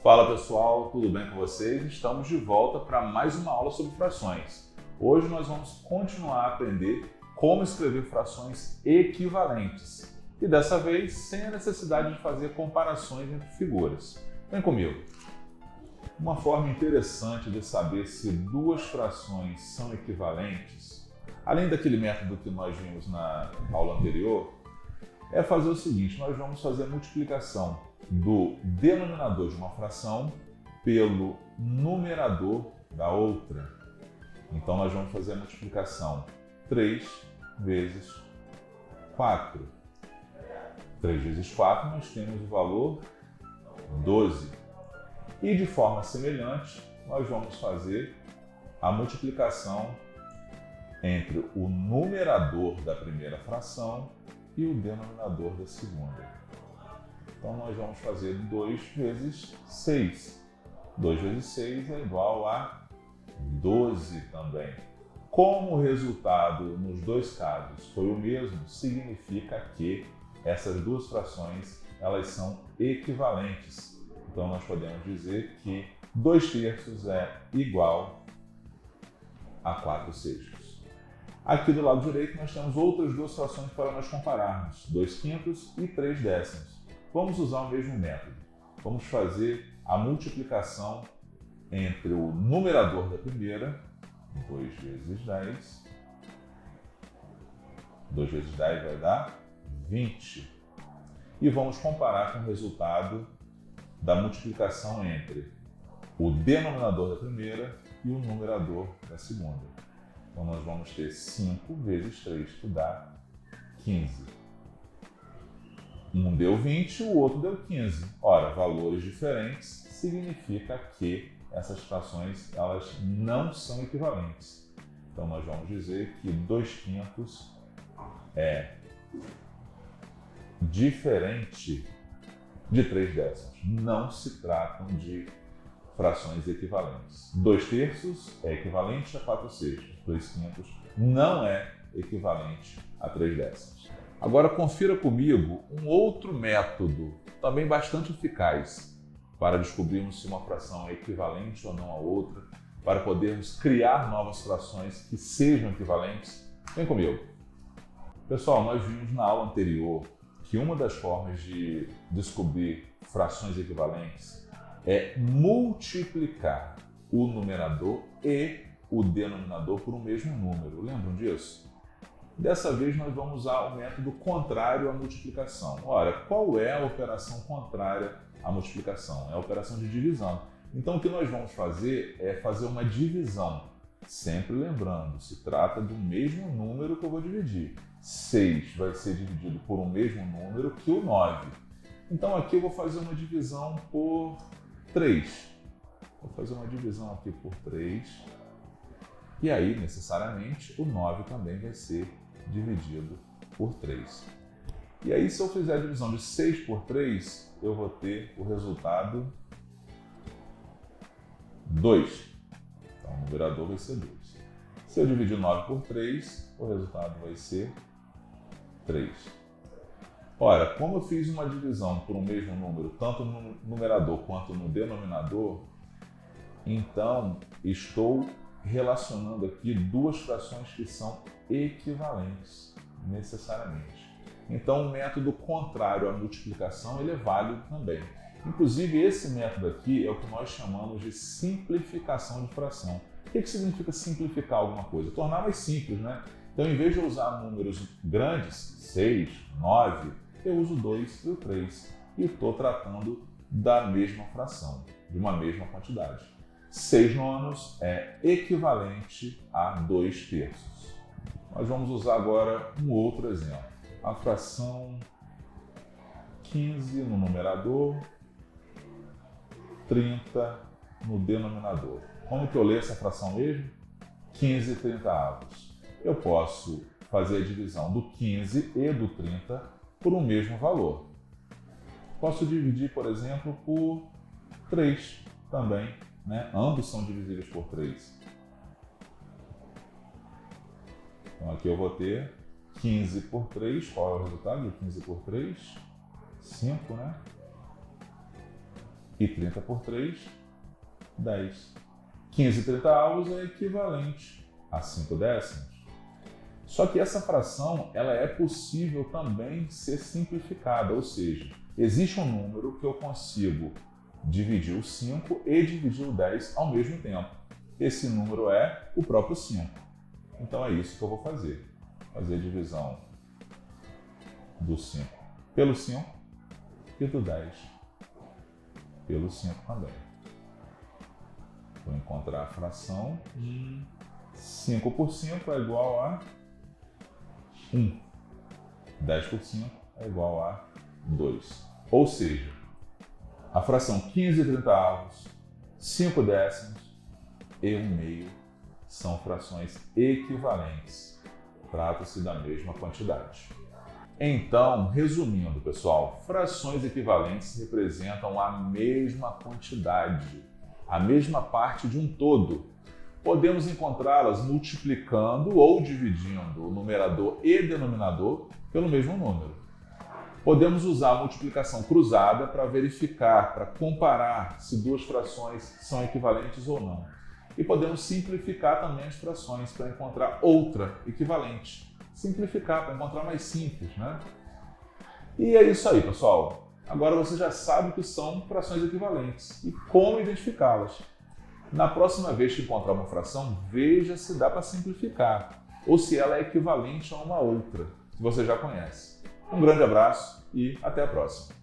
Fala pessoal, tudo bem com vocês? Estamos de volta para mais uma aula sobre frações. Hoje nós vamos continuar a aprender como escrever frações equivalentes e dessa vez sem a necessidade de fazer comparações entre figuras. Vem comigo! Uma forma interessante de saber se duas frações são equivalentes, além daquele método que nós vimos na aula anterior, é fazer o seguinte: nós vamos fazer a multiplicação do denominador de uma fração pelo numerador da outra. Então nós vamos fazer a multiplicação 3 vezes 4. 3 vezes 4 nós temos o valor 12. E de forma semelhante, nós vamos fazer a multiplicação entre o numerador da primeira fração e o denominador da segunda. Então nós vamos fazer 2 vezes 6. 2 vezes 6 é igual a 12 também. Como o resultado nos dois casos foi o mesmo, significa que essas duas frações elas são equivalentes. Então nós podemos dizer que 2/3 é igual a 4/6. Aqui do lado direito nós temos outras duas frações para nós compararmos, 2/5 e 3/10. Vamos usar o mesmo método. Vamos fazer a multiplicação entre o numerador da primeira, 2 vezes 10. 2 vezes 10 vai dar 20. E vamos comparar com o resultado da multiplicação entre o denominador da primeira e o numerador da segunda. Então nós vamos ter 5 vezes 3, que dá 15. Um deu 20, o outro deu 15. Ora, valores diferentes significa que essas frações elas não são equivalentes. Então nós vamos dizer que 2/5 é diferente de 3/10. Não se tratam de frações equivalentes. 2/3 é equivalente a 4/6. 2/5 não é equivalente a 3/10. Agora confira comigo um outro método, também bastante eficaz, para descobrirmos se uma fração é equivalente ou não a outra, para podermos criar novas frações que sejam equivalentes. Vem comigo. Pessoal, nós vimos na aula anterior que uma das formas de descobrir frações equivalentes é multiplicar o numerador e o denominador por um mesmo número. Lembram disso? Dessa vez nós vamos usar o método contrário à multiplicação. Ora, qual é a operação contrária à multiplicação? É a operação de divisão. Então o que nós vamos fazer é fazer uma divisão. Sempre lembrando, se trata do mesmo número que eu vou dividir. 6 vai ser dividido por um mesmo número que o 9. Então aqui eu vou fazer uma divisão por 3. Vou fazer uma divisão aqui por 3. E aí, necessariamente, o 9 também vai ser dividido por 3. E aí, se eu fizer a divisão de 6 por 3, eu vou ter o resultado 2. Então, o numerador vai ser 2. Se eu dividir 9 por 3, o resultado vai ser 3. Ora, como eu fiz uma divisão por um mesmo número, tanto no numerador quanto no denominador, então estou relacionando aqui duas frações que são equivalentes, necessariamente. Então, o método contrário à multiplicação ele é válido também. Inclusive, esse método aqui é o que nós chamamos de simplificação de fração. O que significa simplificar alguma coisa? Tornar mais simples, né? Então, em vez de eu usar números grandes, 6, 9, eu uso 2 e o 3. E estou tratando da mesma fração, de uma mesma quantidade. 6/9 é equivalente a 2/3. Nós vamos usar agora um outro exemplo. A fração 15 no numerador, 30 no denominador. Como que eu leio essa fração mesmo? 15/30. Eu posso fazer a divisão do 15 e do 30 por um mesmo valor. Posso dividir, por exemplo, por 3 também. Né? Ambos são divisíveis por 3. Então aqui eu vou ter 15 por 3. Qual é o resultado de 15 por 3? 5, né? E 30 por 3, 10. 15/30 é equivalente a 5 décimos. Só que essa fração ela é possível também ser simplificada, ou seja, existe um número que eu consigo dividir o 5 e dividir o 10 ao mesmo tempo. Esse número é o próprio 5. Então é isso que eu vou fazer. Fazer a divisão do 5 pelo 5 e do 10 pelo 5 também. Vou encontrar a fração. 5 por 5 é igual a 1. 10 por 5 é igual a 2. Ou seja, a fração 15/30, 5 décimos e 1/2 são frações equivalentes. Trata-se da mesma quantidade. Então, resumindo, pessoal, frações equivalentes representam a mesma quantidade, a mesma parte de um todo. Podemos encontrá-las multiplicando ou dividindo o numerador e denominador pelo mesmo número. Podemos usar a multiplicação cruzada para verificar, para comparar se duas frações são equivalentes ou não. E podemos simplificar também as frações para encontrar outra equivalente. Simplificar para encontrar mais simples, né? E é isso aí, pessoal. Agora você já sabe o que são frações equivalentes e como identificá-las. Na próxima vez que encontrar uma fração, veja se dá para simplificar ou se ela é equivalente a uma outra, que você já conhece. Um grande abraço e até a próxima.